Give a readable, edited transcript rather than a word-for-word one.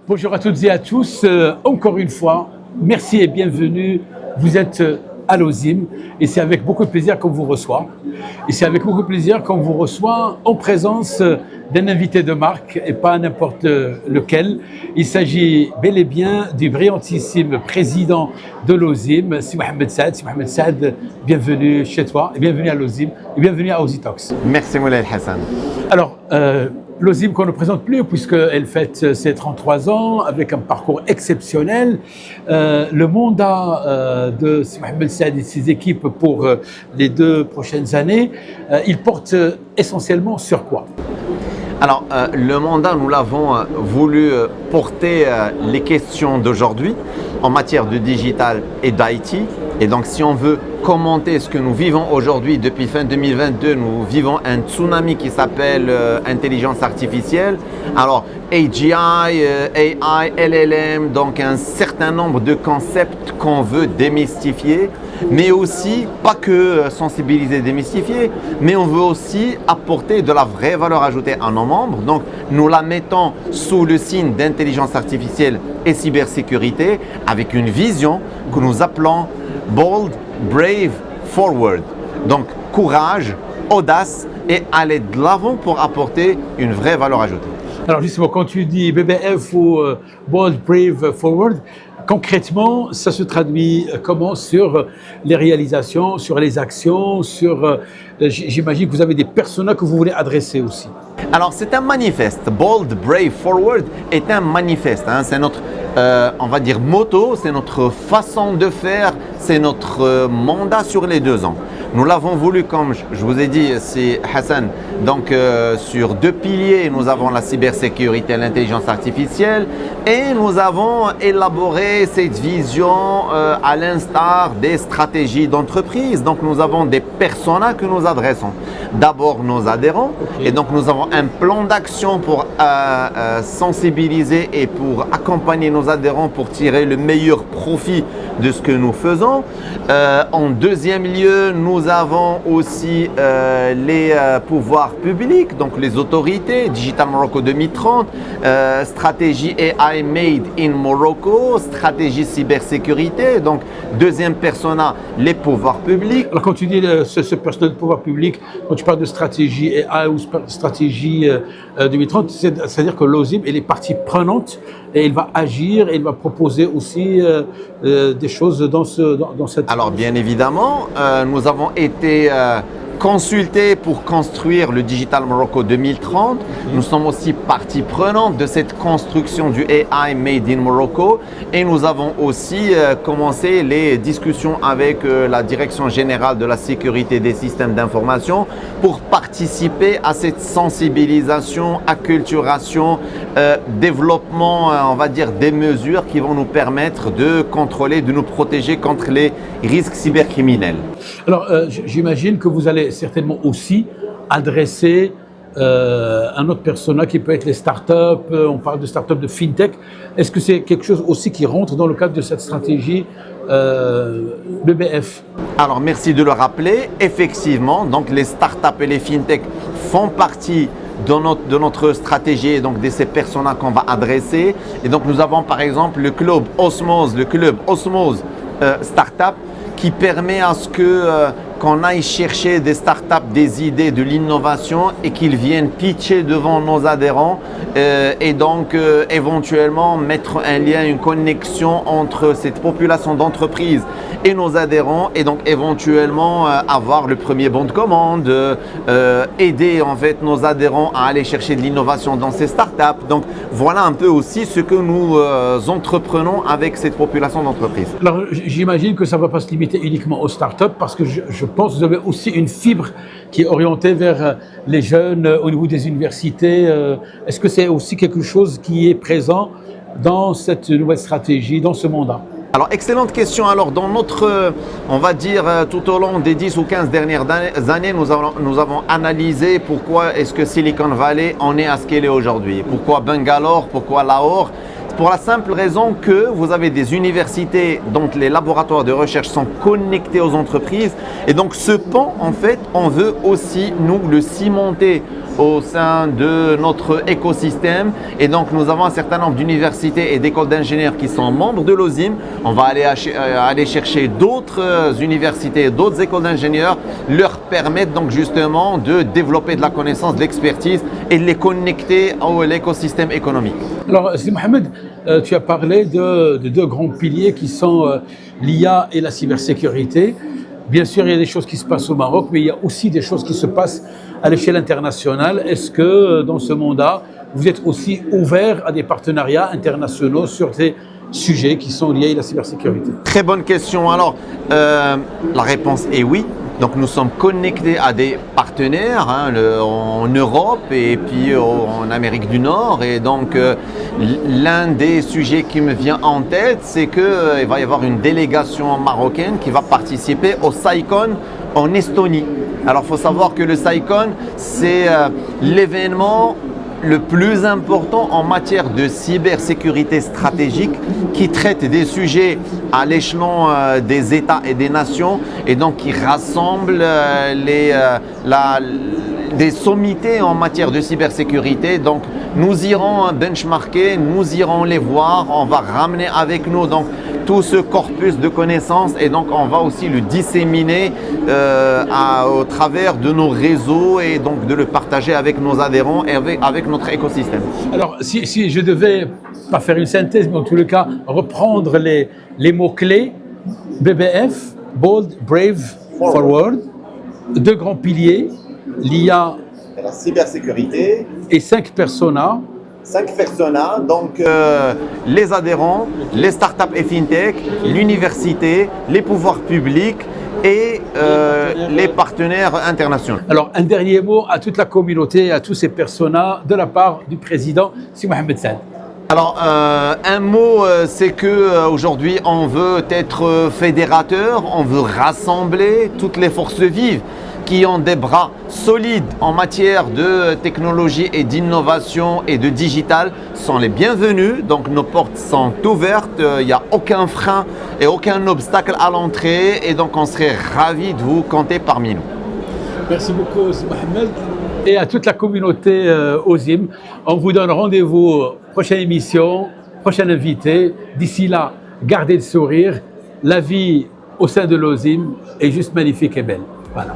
Bonjour à toutes et à tous. Encore une fois, merci et bienvenue. Vous êtes à l'OSIM et c'est avec beaucoup de plaisir qu'on vous reçoit. Et c'est avec beaucoup de plaisir qu'on vous reçoit en présence d'un invité de marque et pas n'importe lequel. Il s'agit bel et bien du brillantissime président de l'OSIM, Si Mohamed Saad. Si Mohamed Saad, bienvenue chez toi et bienvenue à l'OSIM et bienvenue à Ositox. Merci Moulay Hassan. Alors, l'OSIM qu'on ne présente plus puisqu'elle fête ses 33 ans avec un parcours exceptionnel. Le mandat de Si Mohamed Saad et ses équipes pour les 2 prochaines années, il porte essentiellement sur quoi? Alors, le mandat, nous l'avons voulu porter les questions d'aujourd'hui en matière de digital et d'IT. Et donc, si on veut commenter ce que nous vivons aujourd'hui, depuis fin 2022, nous vivons un tsunami qui s'appelle intelligence artificielle. Alors, AGI, AI, LLM, donc un certain nombre de concepts qu'on veut démystifier, mais aussi, pas que sensibiliser, démystifier, mais on veut aussi apporter de la vraie valeur ajoutée à nos membres. Donc, nous la mettons sous le signe d'intelligence artificielle et cybersécurité avec une vision que nous appelons Bold, Brave, Forward. Donc, courage, audace et aller de l'avant pour apporter une vraie valeur ajoutée. Alors justement, quand tu dis BBF ou Bold, Brave, Forward, concrètement, ça se traduit comment sur les réalisations, sur les actions, sur... j'imagine que vous avez des personas que vous voulez adresser aussi. Alors, c'est un manifeste. Bold, Brave, Forward est un manifeste. C'est notre, on va dire, motto, c'est notre façon de faire, c'est notre mandat sur les 2 ans. Nous l'avons voulu, comme je vous ai dit, c'est Hassan, donc sur 2 piliers, nous avons la cybersécurité et l'intelligence artificielle et nous avons élaboré cette vision à l'instar des stratégies d'entreprise. Donc nous avons des personas que nous adressons. D'abord nos adhérents et donc nous avons un plan d'action pour sensibiliser et pour accompagner nos adhérents pour tirer le meilleur profit de ce que nous faisons. En deuxième lieu, nous avons aussi les pouvoirs publics, donc les autorités, Digital Morocco 2030, stratégie AI Made in Morocco, stratégie cybersécurité, donc deuxième persona, les pouvoirs publics. Alors quand tu dis ce persona de pouvoir public, quand tu parles de stratégie AI ou stratégie 2030, c'est-à-dire que l'OSIM, elle est partie prenante et il va agir et il va proposer aussi des choses dans cette... Alors bien évidemment, nous avons été consultés pour construire le Digital Morocco 2030. Nous sommes aussi partie prenante de cette construction du AI Made in Morocco et nous avons aussi commencé les discussions avec la Direction générale de la sécurité des systèmes d'information pour participer à cette sensibilisation, acculturation, développement, on va dire, des mesures qui vont nous permettre de contrôler, de nous protéger contre les risques cybercriminels. Alors, j'imagine que vous allez certainement aussi adresser un autre persona qui peut être les startups. On parle de startups de fintech. Est-ce que c'est quelque chose aussi qui rentre dans le cadre de cette stratégie BBF? Alors, merci de le rappeler. Effectivement, donc les startups et les fintech font partie de notre stratégie et donc de ces personas qu'on va adresser. Et donc, nous avons par exemple le club Osmose Startup qui permet à ce qu'on aille chercher des startups, des idées, de l'innovation et qu'ils viennent pitcher devant nos adhérents et donc éventuellement mettre un lien, une connexion entre cette population d'entreprises et nos adhérents et donc éventuellement avoir le premier bon de commande, aider en fait nos adhérents à aller chercher de l'innovation dans ces startups. Donc voilà un peu aussi ce que nous entreprenons avec cette population d'entreprises. Alors j'imagine que ça ne va pas se limiter uniquement aux startups parce que je pense que vous avez aussi une fibre qui est orientée vers les jeunes au niveau des universités. Est-ce que c'est aussi quelque chose qui est présent dans cette nouvelle stratégie, dans ce mandat? Alors, excellente question. Alors, dans notre, on va dire, tout au long des 10 ou 15 dernières années, nous avons analysé pourquoi est-ce que Silicon Valley en est à ce qu'elle est aujourd'hui. Pourquoi Bangalore, pourquoi Lahore. Pour la simple raison que vous avez des universités dont les laboratoires de recherche sont connectés aux entreprises. Et donc, ce pan, en fait, on veut aussi, nous, le cimenter au sein de notre écosystème. Et donc, nous avons un certain nombre d'universités et d'écoles d'ingénieurs qui sont membres de l'OSIM. On va aller chercher d'autres universités, d'autres écoles d'ingénieurs, leur permettre donc justement de développer de la connaissance, de l'expertise et de les connecter à l'écosystème économique. Alors, Sidi Mohamed, tu as parlé de deux grands piliers qui sont l'IA et la cybersécurité. Bien sûr, il y a des choses qui se passent au Maroc, mais il y a aussi des choses qui se passent à l'échelle internationale. Est-ce que dans ce mandat, vous êtes aussi ouvert à des partenariats internationaux sur ces sujets qui sont liés à la cybersécurité? Très bonne question. Alors, la réponse est oui. Donc nous sommes connectés à des partenaires en Europe et puis en Amérique du Nord. Et donc l'un des sujets qui me vient en tête, c'est qu'il va y avoir une délégation marocaine qui va participer au SciCon en Estonie. Alors il faut savoir que le SciCon, c'est l'événement le plus important en matière de cybersécurité stratégique qui traite des sujets à l'échelon des États et des nations et donc qui rassemble des sommités en matière de cybersécurité. Donc nous irons benchmarker, nous irons les voir, on va ramener avec nous donc tout ce corpus de connaissances et donc on va aussi le disséminer au travers de nos réseaux et donc de le partager avec nos adhérents et avec notre écosystème. Alors, si je devais, pas faire une synthèse, mais en tous les cas, reprendre les mots-clés, BBF, Bold, Brave, Forward, deux grands piliers, l'IA, la cybersécurité et 5 personas. 5 personas, donc les adhérents, les startups et fintech, l'université, les pouvoirs publics et les partenaires internationaux. Alors, un dernier mot à toute la communauté, à tous ces personas, de la part du président Sidi Mohamed Saad. Alors, un mot, c'est que aujourd'hui, on veut être fédérateur, on veut rassembler toutes les forces vives qui ont des bras solides en matière de technologie et d'innovation et de digital sont les bienvenus. Donc nos portes sont ouvertes, il n'y a aucun frein et aucun obstacle à l'entrée et donc on serait ravis de vous compter parmi nous. Merci beaucoup Sidi Mohamed. Et à toute la communauté OSIM, on vous donne rendez-vous prochaine émission, prochain invité. D'ici là, gardez le sourire. La vie au sein de l'OSIM est juste magnifique et belle. Voilà.